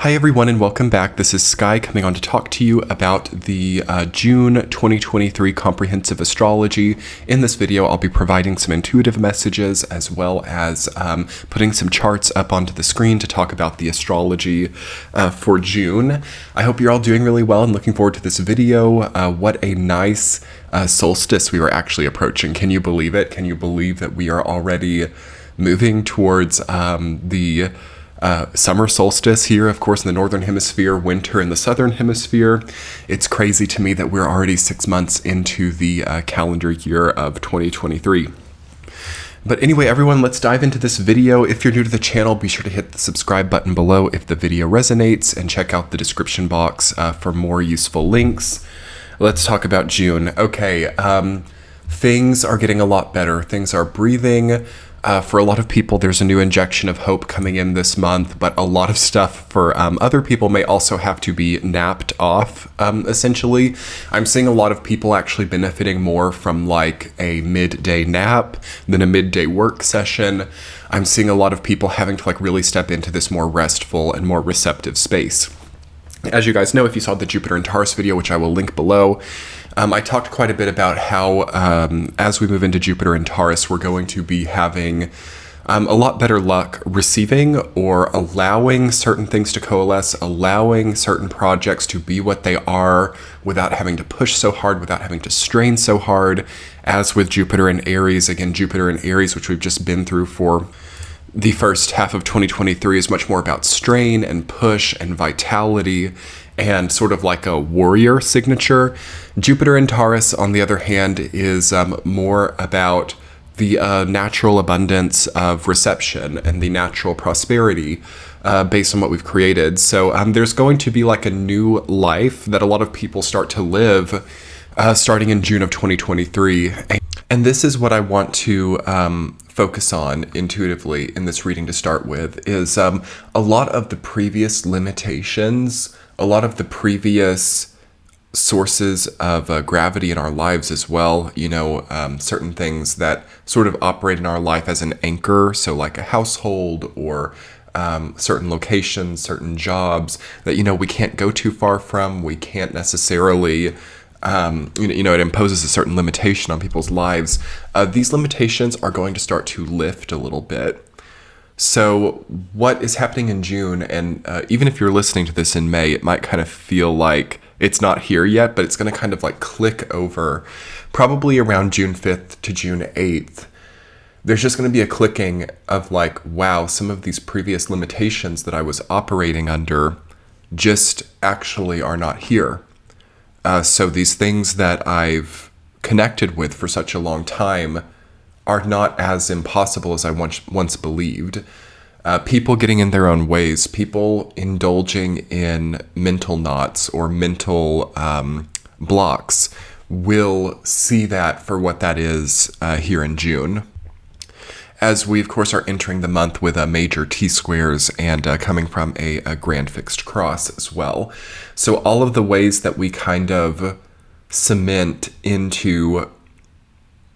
Hi everyone and welcome back. This is Sky coming on to talk to you about the June 2023 Comprehensive Astrology. In this video, I'll be providing some intuitive messages as well as putting some charts up onto the screen to talk about the astrology for June. I hope you're all doing really well and looking forward to this video. What a nice solstice we were actually approaching. Can you believe it? Can you believe that we are already moving towards the summer solstice here, of course, in the northern hemisphere, winter in the southern hemisphere. It's crazy to me that we're already 6 months into the calendar year of 2023. But anyway, everyone, let's dive into this video. If you're new to the channel, be sure to hit the subscribe button below if the video resonates and check out the description box for more useful links. Let's talk about June. Okay, things are getting a lot better. Things are breathing. For a lot of people, there's a new injection of hope coming in this month, but a lot of stuff for other people may also have to be napped off, essentially. I'm seeing a lot of people actually benefiting more from like a midday nap than a midday work session. I'm seeing a lot of people having to like really step into this more restful and more receptive space. As you guys know, if you saw the Jupiter and Taurus video, which I will link below, I talked quite a bit about how as we move into Jupiter and Taurus, we're going to be having a lot better luck receiving or allowing certain things to coalesce, allowing certain projects to be what they are without having to push so hard, without having to strain so hard, as with Jupiter and Aries. Again, Jupiter and Aries, which we've just been through for the first half of 2023, is much more about strain and push and vitality and sort of like a warrior signature. Jupiter in Taurus, on the other hand, is more about the natural abundance of reception and the natural prosperity based on what we've created. So there's going to be like a new life that a lot of people start to live starting in June of 2023. And this is what I want to focus on intuitively in this reading to start with, is a lot of the previous limitations, a lot of the previous sources of gravity in our lives as well, you know, certain things that sort of operate in our life as an anchor, so like a household or certain locations, certain jobs that, you know, we can't go too far from, we can't necessarily it imposes a certain limitation on people's lives. These limitations are going to start to lift a little bit. So what is happening in June, and even if you're listening to this in May, it might kind of feel like it's not here yet, but it's going to kind of like click over probably around June 5th to June 8th. There's just going to be a clicking of like, wow, some of these previous limitations that I was operating under just actually are not here. So these things that I've connected with for such a long time are not as impossible as I once believed. People getting in their own ways, people indulging in mental knots or mental blocks will see that for what that is here in June. As we, of course, are entering the month with major T-squares and coming from a grand fixed cross as well. So all of the ways that we kind of cement into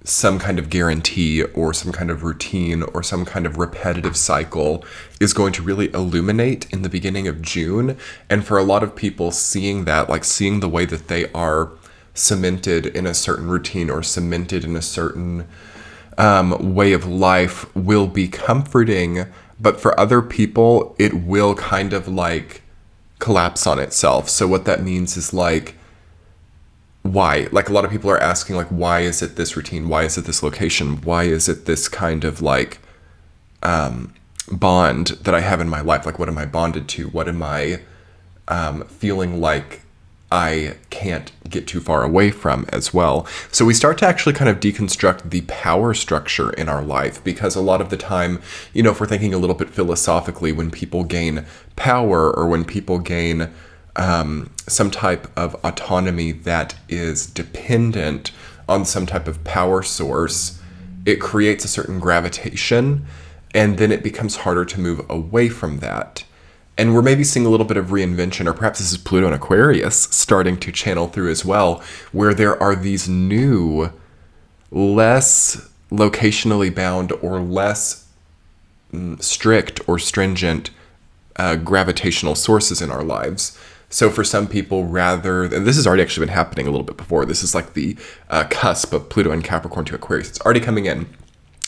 some kind of guarantee or some kind of routine or some kind of repetitive cycle is going to really illuminate in the beginning of June. And for a lot of people, seeing that, like seeing the way that they are cemented in a certain routine or cemented in a certain way of life will be comforting, but for other people, it will kind of like collapse on itself. So what that means is like, why? Like a lot of people are asking like, why is it this routine? Why is it this location? Why is it this kind of like bond that I have in my life? Like, what am I bonded to? What am I feeling like I can't get too far away from as well? So we start to actually kind of deconstruct the power structure in our life, because a lot of the time, you know, if we're thinking a little bit philosophically, when people gain power or when people gain some type of autonomy that is dependent on some type of power source, it creates a certain gravitation, and then it becomes harder to move away from that. And we're maybe seeing a little bit of reinvention, or perhaps this is Pluto and Aquarius starting to channel through as well, where there are these new, less locationally bound or less strict or stringent gravitational sources in our lives. So for some people, and this has already actually been happening a little bit before, this is like the cusp of Pluto and Capricorn to Aquarius. It's already coming in.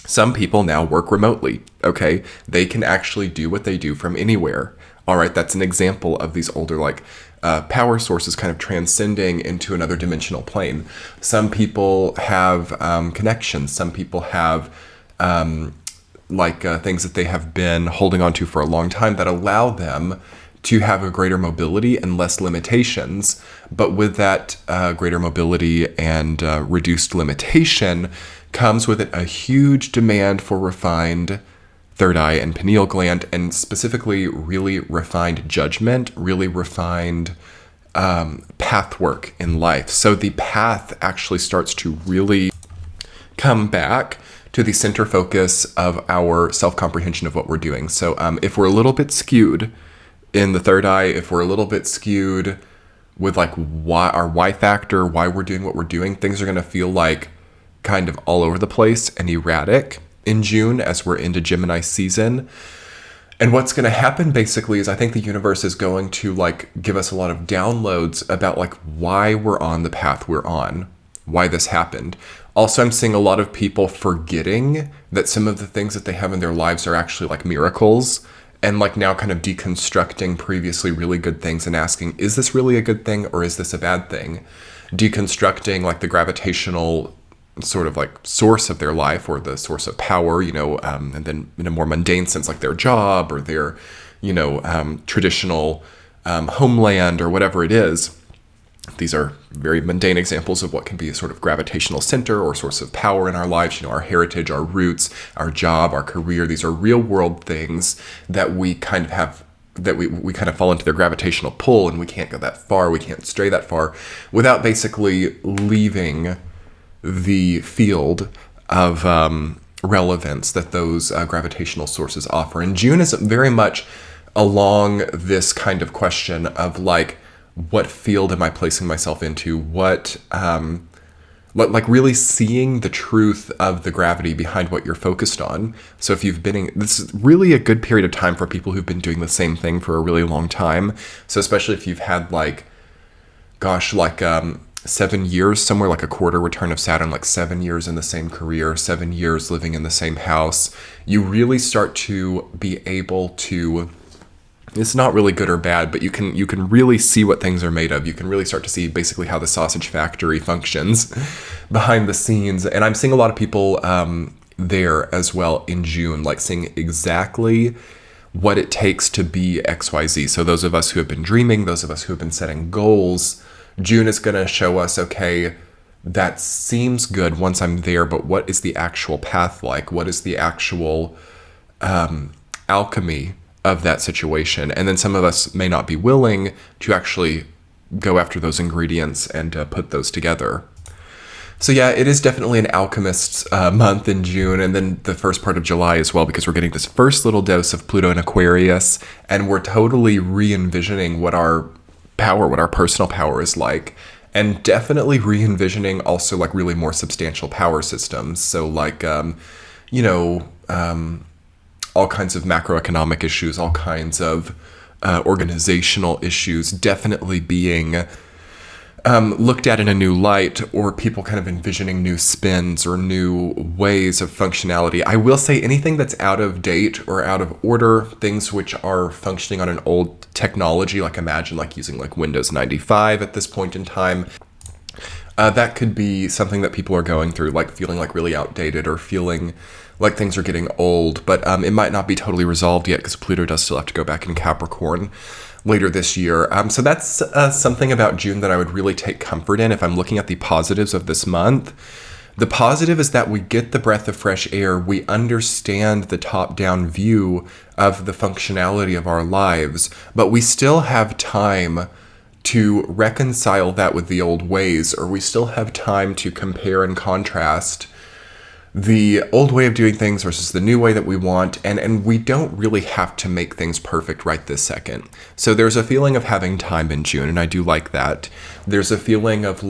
Some people now work remotely, okay? They can actually do what they do from anywhere. All right, that's an example of these older power sources kind of transcending into another dimensional plane. Some people have connections. Some people have things that they have been holding on to for a long time that allow them to have a greater mobility and less limitations. But with that greater mobility and reduced limitation comes with it a huge demand for refined third eye and pineal gland, and specifically really refined judgment, really refined path work in life. So the path actually starts to really come back to the center focus of our self-comprehension of what we're doing. So if we're a little bit skewed in the third eye, if we're a little bit skewed with our why factor, why we're doing what we're doing, things are going to feel like kind of all over the place and erratic in June as we're into Gemini season. And what's going to happen basically is I think the universe is going to give us a lot of downloads about why we're on the path we're on, why this happened. Also, I'm seeing a lot of people forgetting that some of the things that they have in their lives are actually miracles, and now kind of deconstructing previously really good things and asking, is this really a good thing or is this a bad thing? Deconstructing the gravitational sort of source of their life or the source of power, and then in a more mundane sense, their job or their, traditional homeland or whatever it is. These are very mundane examples of what can be a sort of gravitational center or source of power in our lives. Our heritage, our roots, our job, our career. These are real world things that we kind of have, that we kind of fall into their gravitational pull, and we can't go that far. We can't stray that far without basically leaving the field of relevance that those gravitational sources offer. And June is very much along this kind of question of what field am I placing myself into? What really seeing the truth of the gravity behind what you're focused on. So if you've been this is really a good period of time for people who've been doing the same thing for a really long time. So especially if you've had 7 years, somewhere a quarter return of Saturn, 7 years in the same career, 7 years living in the same house, you really start to be able to, it's not really good or bad, but you can really see what things are made of. You can really start to see basically how the sausage factory functions behind the scenes. And I'm seeing a lot of people there as well in June, seeing exactly what it takes to be XYZ. So those of us who have been dreaming, those of us who have been setting goals, June is going to show us, okay, that seems good once I'm there, but what is the actual path like? What is the actual alchemy of that situation? And then some of us may not be willing to actually go after those ingredients and put those together. So yeah, it is definitely an alchemist's month in June, and then the first part of July as well, because we're getting this first little dose of Pluto in Aquarius, and we're totally re-envisioning what our power, what our personal power is like, and definitely re-envisioning also really more substantial power systems. So all kinds of macroeconomic issues, all kinds of organizational issues definitely being looked at in a new light, or people kind of envisioning new spins or new ways of functionality. I will say anything that's out of date or out of order, things which are functioning on an old technology, imagine using Windows 95 at this point in time, that could be something that people are going through, feeling really outdated or feeling like things are getting old, but it might not be totally resolved yet because Pluto does still have to go back in Capricorn later this year. So that's something about June that I would really take comfort in if I'm looking at the positives of this month. The positive is that we get the breath of fresh air. We understand the top-down view of the functionality of our lives, but we still have time to reconcile that with the old ways, or we still have time to compare and contrast the old way of doing things versus the new way that we want, and we don't really have to make things perfect right this second. So there's a feeling of having time in June, and I do like that. There's a feeling of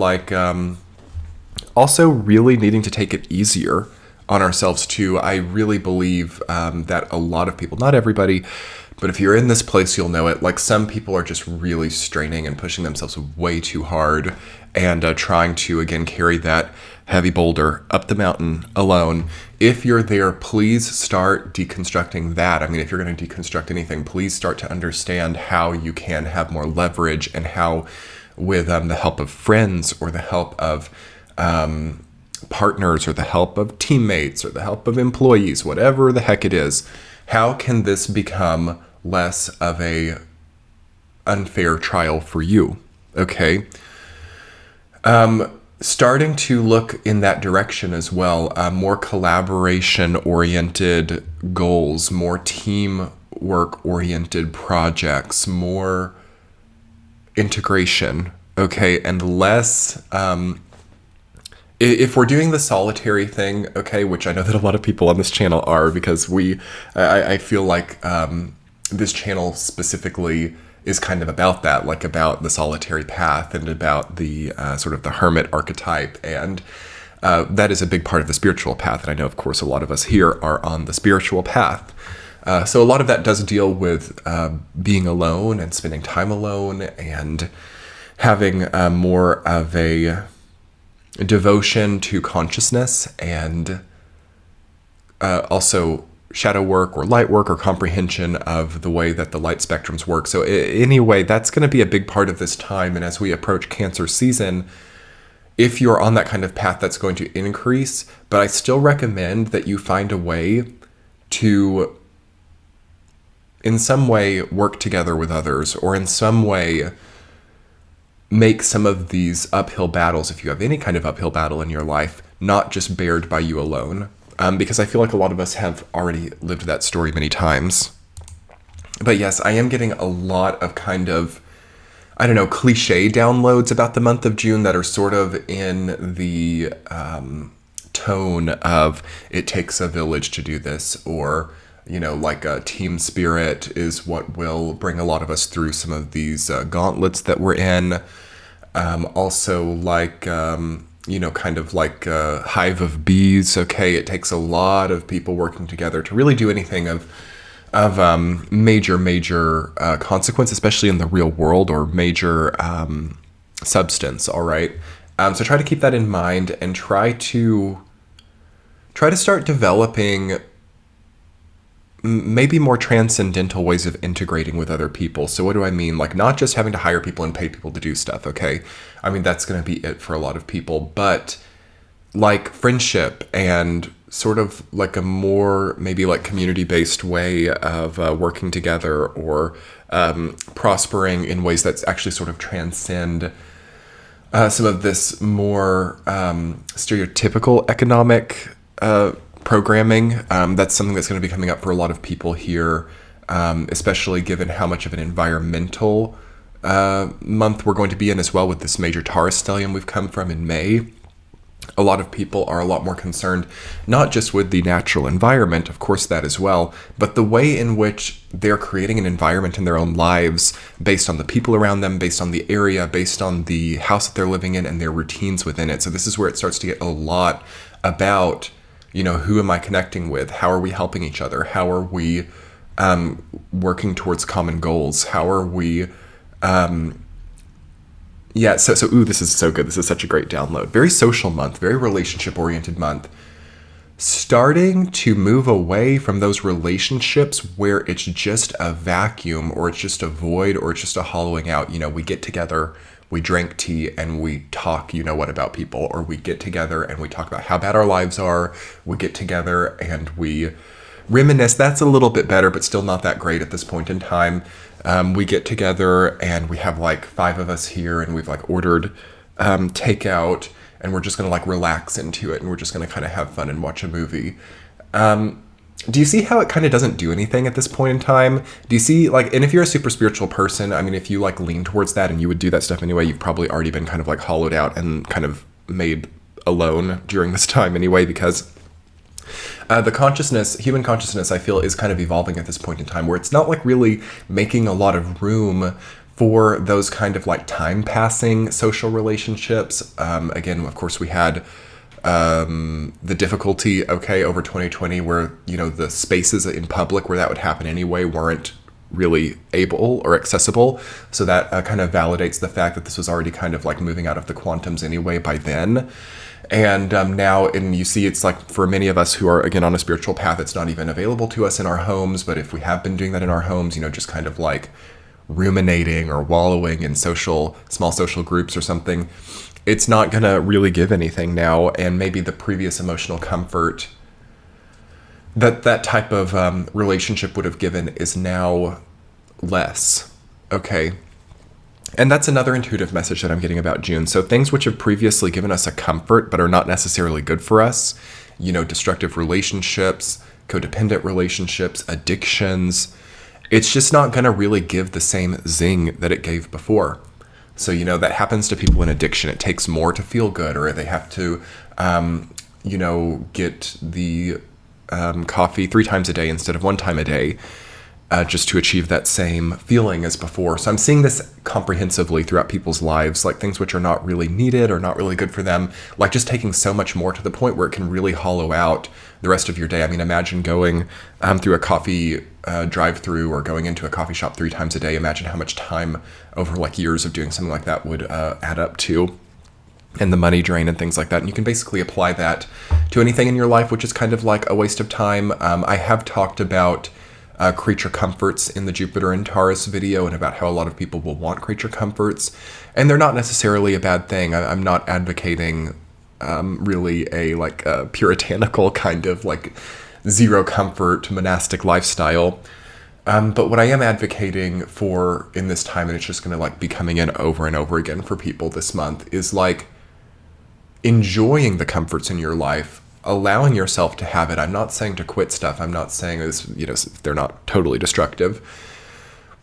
also really needing to take it easier on ourselves too. I really believe that a lot of people, not everybody, But if you're in this place, you'll know it. Like, some people are just really straining and pushing themselves way too hard and trying to, again, carry that heavy boulder up the mountain alone. If you're there, please start deconstructing that. I mean, if you're going to deconstruct anything, please start to understand how you can have more leverage, and how, with the help of friends, or the help of partners, or the help of teammates, or the help of employees, whatever the heck it is, how can this become less of a unfair trial for you? Okay. Starting to look in that direction as well. More collaboration oriented goals, more teamwork oriented projects, more integration. Okay. And less, if we're doing the solitary thing, okay, which I know that a lot of people on this channel are, because I feel like this channel specifically is kind of about that, like about the solitary path, and about the sort of the hermit archetype. And that is a big part of the spiritual path. And I know, of course, a lot of us here are on the spiritual path. So a lot of that does deal with being alone and spending time alone, and having more of a devotion to consciousness, and also shadow work or light work or comprehension of the way that the light spectrums work. So anyway, that's going to be a big part of this time. And as we approach Cancer season, if you're on that kind of path, that's going to increase. But I still recommend that you find a way to, in some way, work together with others, or in some way make some of these uphill battles, if you have any kind of uphill battle in your life, not just bared by you alone. Because I feel like a lot of us have already lived that story many times. But yes, I am getting a lot of kind of, I don't know, cliche downloads about the month of June that are sort of in the tone of it takes a village to do this, or, you know, like a team spirit is what will bring a lot of us through some of these gauntlets that we're in. Also, like, you know, kind of like a hive of bees. Okay, it takes a lot of people working together to really do anything of major consequence, especially in the real world, or major substance. All right. So try to keep that in mind, and try to start developing maybe more transcendental ways of integrating with other people. So what do I mean? Like, not just having to hire people and pay people to do stuff, okay? I mean, that's going to be it for a lot of people, but like friendship, and sort of like a more maybe like community-based way of working together, or prospering in ways that actually sort of transcend some of this more stereotypical economic programming. That's something that's going to be coming up for a lot of people here, especially given how much of an environmental month we're going to be in as well, with this major Taurus stellium we've come from in May. A lot of people are a lot more concerned, not just with the natural environment, of course that as well, but the way in which they're creating an environment in their own lives based on the people around them, based on the area, based on the house that they're living in, and their routines within it. So this is where it starts to get a lot about, you know, who am I connecting with? How are we helping each other? How are we working towards common goals? How are we... ooh, this is so good. This is such a great download. Very social month, very relationship-oriented month. Starting to move away from those relationships where it's just a vacuum, or it's just a void, or it's just a hollowing out. You know, we get together, we drink tea, and we talk, you know what, about people. Or we get together and we talk about how bad our lives are. We get together and we reminisce. That's a little bit better, but still not that great at this point in time. We get together and we have like 5 of us here, and we've like ordered takeout, and we're just going to like relax into it, and we're just going to kind of have fun and watch a movie. Do you see how it kind of doesn't do anything at this point in time? Do you see, like, and if you're a super spiritual person, I mean, if you like lean towards that and you would do that stuff anyway, you've probably already been kind of like hollowed out and kind of made alone during this time anyway, because the consciousness, human consciousness, I feel, is kind of evolving at this point in time, where it's not like really making a lot of room for those kind of like time passing social relationships. Again, of course, we had the difficulty, okay, over 2020, where, you know, the spaces in public where that would happen anyway weren't really able or accessible. So that kind of validates the fact that this was already kind of like moving out of the quantums anyway by then. And now, and you see, it's like for many of us who are, again, on a spiritual path, it's not even available to us in our homes. But if we have been doing that in our homes, just kind of like ruminating or wallowing in small social groups or something, it's not going to really give anything now. And maybe the previous emotional comfort that type of relationship would have given is now less. Okay. And that's another intuitive message that I'm getting about June. So things which have previously given us a comfort but are not necessarily good for us, destructive relationships, codependent relationships, addictions, it's just not going to really give the same zing that it gave before. So, that happens to people in addiction. It takes more to feel good, or they have to, get the coffee 3 times a day instead of 1 time a day. Just to achieve that same feeling as before. So I'm seeing this comprehensively throughout people's lives, like things which are not really needed or not really good for them, like just taking so much more to the point where it can really hollow out the rest of your day. I mean, imagine going through a coffee drive-through or going into a coffee shop 3 times a day. Imagine how much time over like years of doing something like that would add up to, and the money drain and things like that. And you can basically apply that to anything in your life, which is kind of like a waste of time. I have talked about creature comforts in the Jupiter and Taurus video, and about how a lot of people will want creature comforts, and they're not necessarily a bad thing. I'm not advocating really a puritanical kind of like zero comfort monastic lifestyle, but what I am advocating for in this time, and it's just going to like be coming in over and over again for people this month, is like enjoying the comforts in your life, allowing yourself to have it. I'm not saying to quit stuff. I'm not saying this, they're not totally destructive,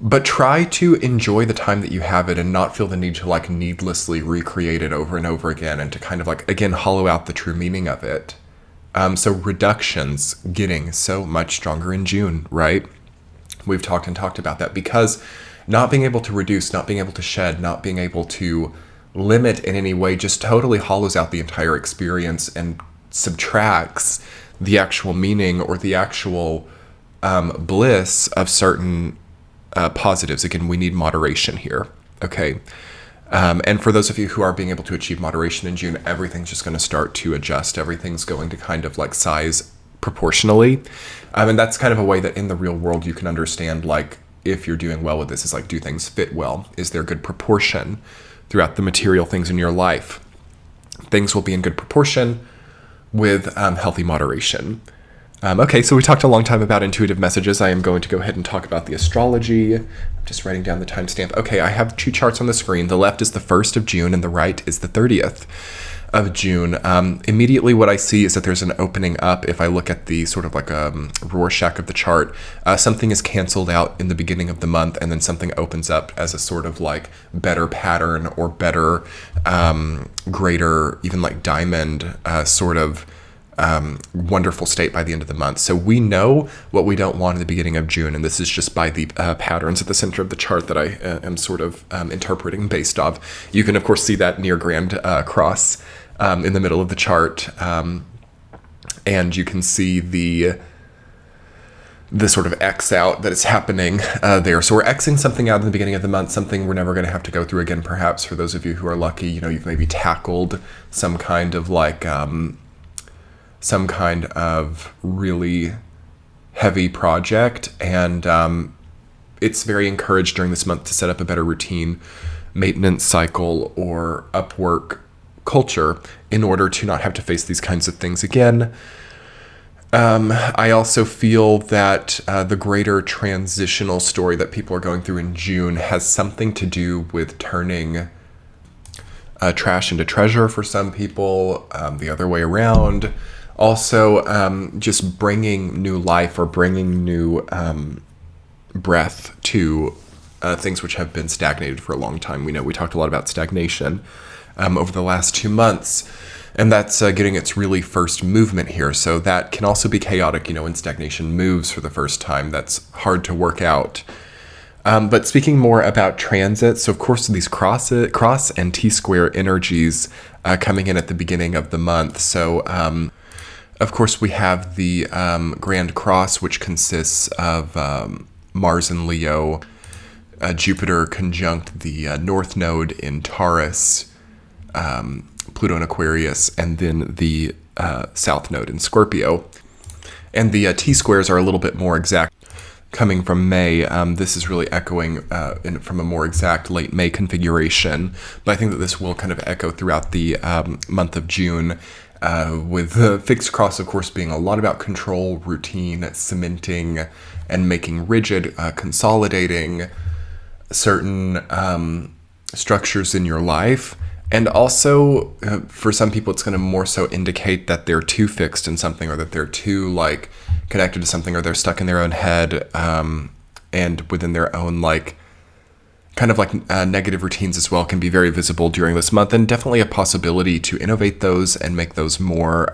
but try to enjoy the time that you have it and not feel the need to like needlessly recreate it over and over again, and to kind of like, again, hollow out the true meaning of it. So reductions getting so much stronger in June, right? We've talked about that, because not being able to reduce, not being able to shed, not being able to limit in any way just totally hollows out the entire experience and subtracts the actual meaning or the actual bliss of certain positives. Again, we need moderation here, okay? And for those of you who are being able to achieve moderation in June, everything's just going to start to adjust. Everything's going to kind of like size proportionally. And that's kind of a way that in the real world you can understand, like, if you're doing well with this, is like, do things fit well? Is there good proportion throughout the material things in your life? Things will be in good proportion with healthy moderation. Okay, so we talked a long time about intuitive messages. I am going to go ahead and talk about the astrology. I'm just writing down the timestamp. Okay, I have 2 charts on the screen. The left is the 1st of June and the right is the 30th of June. Immediately what I see is that there's an opening up. If I look at the sort of like a Rorschach of the chart, something is canceled out in the beginning of the month, and then something opens up as a sort of like better pattern or better, greater, even like diamond sort of wonderful state by the end of the month. So we know what we don't want in the beginning of June, and this is just by the patterns at the center of the chart that I am sort of interpreting based off. You can of course see that near Grand Cross in the middle of the chart, and you can see the sort of X out that is happening there. So we're Xing something out in the beginning of the month, something we're never going to have to go through again, perhaps. For those of you who are lucky, you've maybe tackled some kind of like some kind of really heavy project, and it's very encouraged during this month to set up a better routine, maintenance cycle, or Upwork culture in order to not have to face these kinds of things again. I also feel that the greater transitional story that people are going through in June has something to do with turning trash into treasure for some people, the other way around. Also, just bringing new life or bringing new breath to things which have been stagnated for a long time. We talked a lot about stagnation over the last 2 months, and that's getting its really first movement here. So that can also be chaotic, when stagnation moves for the first time. That's hard to work out. But speaking more about transits, so of course these cross and T-square energies coming in at the beginning of the month. So of course we have the Grand Cross, which consists of Mars in Leo, Jupiter conjunct the North Node in Taurus, Pluto in Aquarius, and then the South Node in Scorpio. And the T-squares are a little bit more exact coming from May. This is really echoing from a more exact late May configuration, but I think that this will kind of echo throughout the month of June, with the fixed cross, of course, being a lot about control, routine, cementing, and making rigid, consolidating certain structures in your life. And also, for some people, it's going to more so indicate that they're too fixed in something, or that they're too connected to something, or they're stuck in their own head, and within their own negative routines as well can be very visible during this month, and definitely a possibility to innovate those and make those more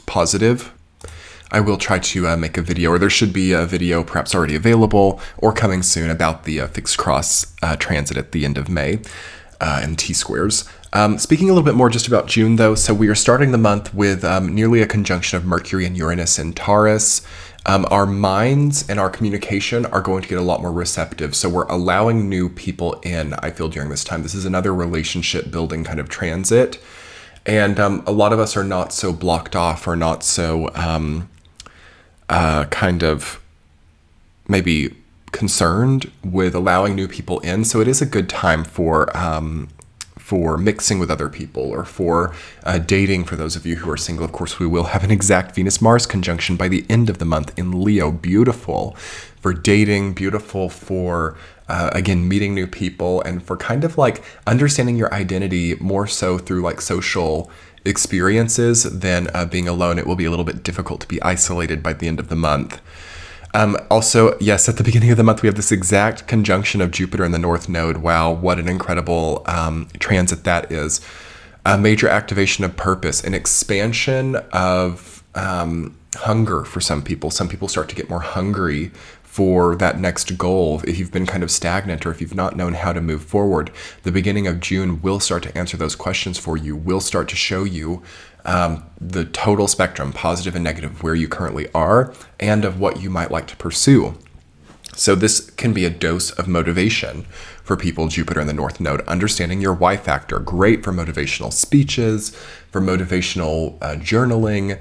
positive. I will try to make a video, or there should be a video perhaps already available or coming soon about the fixed cross transit at the end of May and T-squares. Speaking a little bit more just about June, though, so we are starting the month with nearly a conjunction of Mercury and Uranus in Taurus. Our minds and our communication are going to get a lot more receptive, so we're allowing new people in, I feel, during this time. This is another relationship building kind of transit, and a lot of us are not so blocked off, or not so kind of maybe concerned with allowing new people in. So it is a good time for mixing with other people, or for dating. For those of you who are single, of course, we will have an exact Venus-Mars conjunction by the end of the month in Leo. Beautiful for dating, beautiful for, again, meeting new people, and for kind of understanding your identity more so through social experiences than being alone. It will be a little bit difficult to be isolated by the end of the month. Also, yes, at the beginning of the month, we have this exact conjunction of Jupiter and the North Node. Wow, what an incredible transit that is. A major activation of purpose, an expansion of hunger for some people. Some people start to get more hungry for that next goal. If you've been kind of stagnant, or if you've not known how to move forward, the beginning of June will start to answer those questions for you, will start to show you the total spectrum, positive and negative, where you currently are and of what you might like to pursue. So this can be a dose of motivation for people, Jupiter in the North Node. Understanding your why factor, great for motivational speeches, for motivational journaling,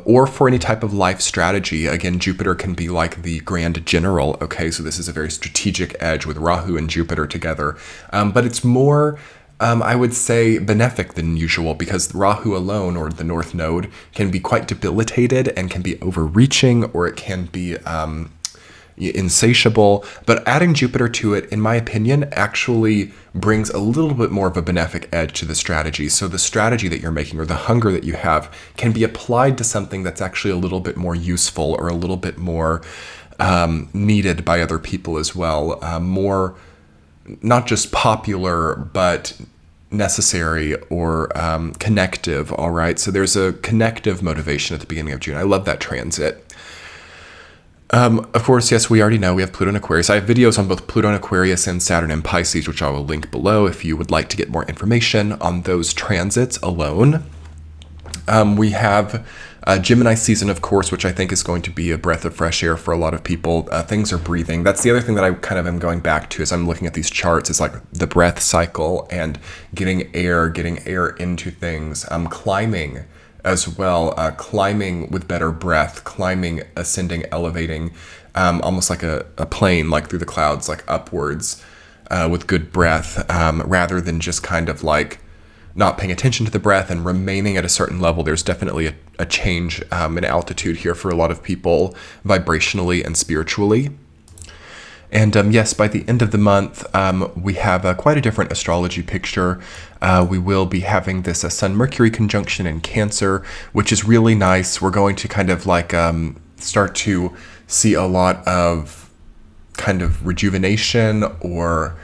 or for any type of life strategy. Again, Jupiter can be like the grand general. Okay, so this is a very strategic edge with Rahu and Jupiter together, but it's more I would say benefic than usual, because Rahu alone, or the North Node, can be quite debilitated and can be overreaching, or it can be insatiable. But adding Jupiter to it, in my opinion, actually brings a little bit more of a benefic edge to the strategy. So the strategy that you're making, or the hunger that you have, can be applied to something that's actually a little bit more useful, or a little bit more needed by other people as well. More not just popular, but necessary, or connective. All right. So there's a connective motivation at the beginning of June. I love that transit. Of course, yes, we already know we have Pluto in Aquarius. I have videos on both Pluto in Aquarius and Saturn in Pisces, which I will link below if you would like to get more information on those transits alone. We have Gemini season, of course, which I think is going to be a breath of fresh air for a lot of people. Things are breathing. That's the other thing that I kind of am going back to as I'm looking at these charts, is the breath cycle and getting air into things. Climbing as well, climbing with better breath, climbing, ascending, elevating, almost like a plane, through the clouds, upwards, with good breath, rather than just kind of not paying attention to the breath and remaining at a certain level. There's definitely a change in altitude here for a lot of people, vibrationally and spiritually. And yes, by the end of the month, we have quite a different astrology picture. We will be having this Sun-Mercury conjunction in Cancer, which is really nice. We're going to kind of start to see a lot of kind of rejuvenation, or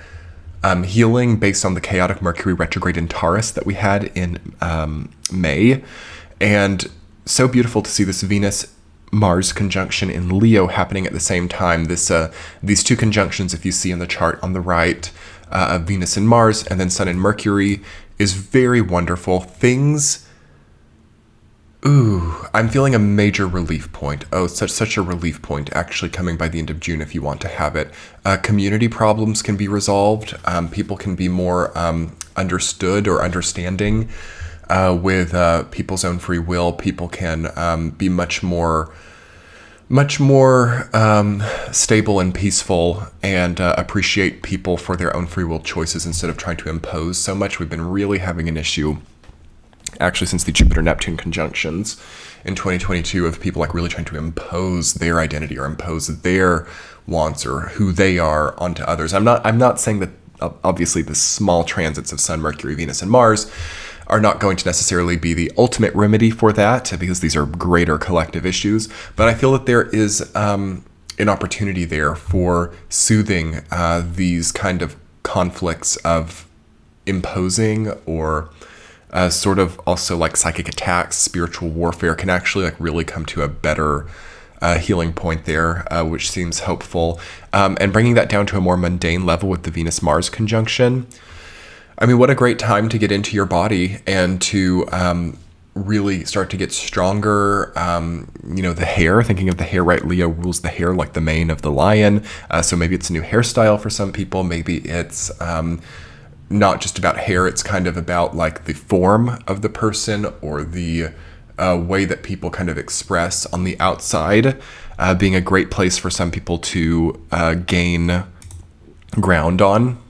healing based on the chaotic Mercury retrograde in Taurus that we had in May. And so beautiful to see this Venus-Mars conjunction in Leo happening at the same time. These two conjunctions, if you see in the chart on the right, of Venus and Mars, and then Sun and Mercury, is very wonderful. Things Ooh, I'm feeling a major relief point. Oh, such a relief point actually coming by the end of June if you want to have it. Community problems can be resolved. People can be more understood or understanding with people's own free will. People can be much more stable and peaceful and appreciate people for their own free will choices instead of trying to impose so much. We've been really having an issue actually since the Jupiter-Neptune conjunctions in 2022 of people like really trying to impose their identity or impose their wants or who they are onto others. I'm not saying that obviously the small transits of Sun, Mercury, Venus, and Mars are not going to necessarily be the ultimate remedy for that because these are greater collective issues. But I feel that there is an opportunity there for soothing these kind of conflicts of imposing or sort of also like psychic attacks, spiritual warfare can actually like really come to a better healing point there, which seems hopeful. And bringing that down to a more mundane level with the Venus-Mars conjunction. I mean, what a great time to get into your body and to really start to get stronger. The hair, thinking of the hair, right? Leo rules the hair like the mane of the lion. So maybe it's a new hairstyle for some people. Maybe it's not just about hair, it's kind of about like the form of the person or the way that people kind of express on the outside, being a great place for some people to gain ground on.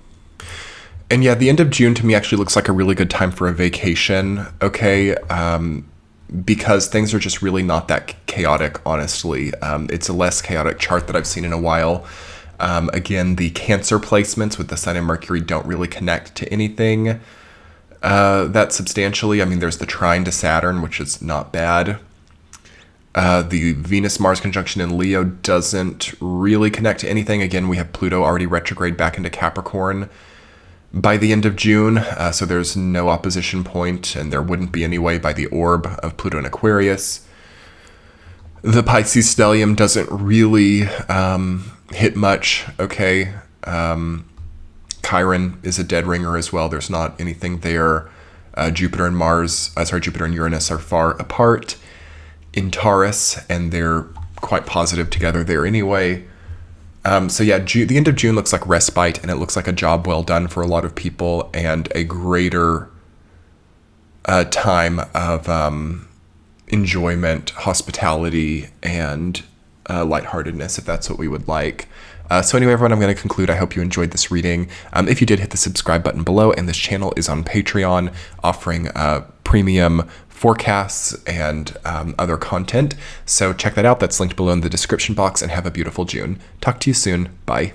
And yeah, the end of June to me actually looks like a really good time for a vacation, okay? Because things are just really not that chaotic, honestly. It's a less chaotic chart that I've seen in a while. Again, the Cancer placements with the Sun and Mercury don't really connect to anything that substantially. I mean, there's the trine to Saturn, which is not bad. The Venus-Mars conjunction in Leo doesn't really connect to anything. Again, we have Pluto already retrograde back into Capricorn by the end of June, so there's no opposition point, and there wouldn't be anyway by the orb of Pluto in Aquarius. The Pisces stellium doesn't really hit much, okay? Chiron is a dead ringer as well. There's not anything there. Jupiter and Uranus are far apart in Taurus, and they're quite positive together there anyway. So yeah, the end of June looks like respite, and it looks like a job well done for a lot of people and a greater time of enjoyment, hospitality, and lightheartedness, if that's what we would like. So anyway, everyone, I'm going to conclude. I hope you enjoyed this reading. If you did, hit the subscribe button below, and this channel is on Patreon, offering premium forecasts and other content. So check that out. That's linked below in the description box, and have a beautiful June. Talk to you soon. Bye.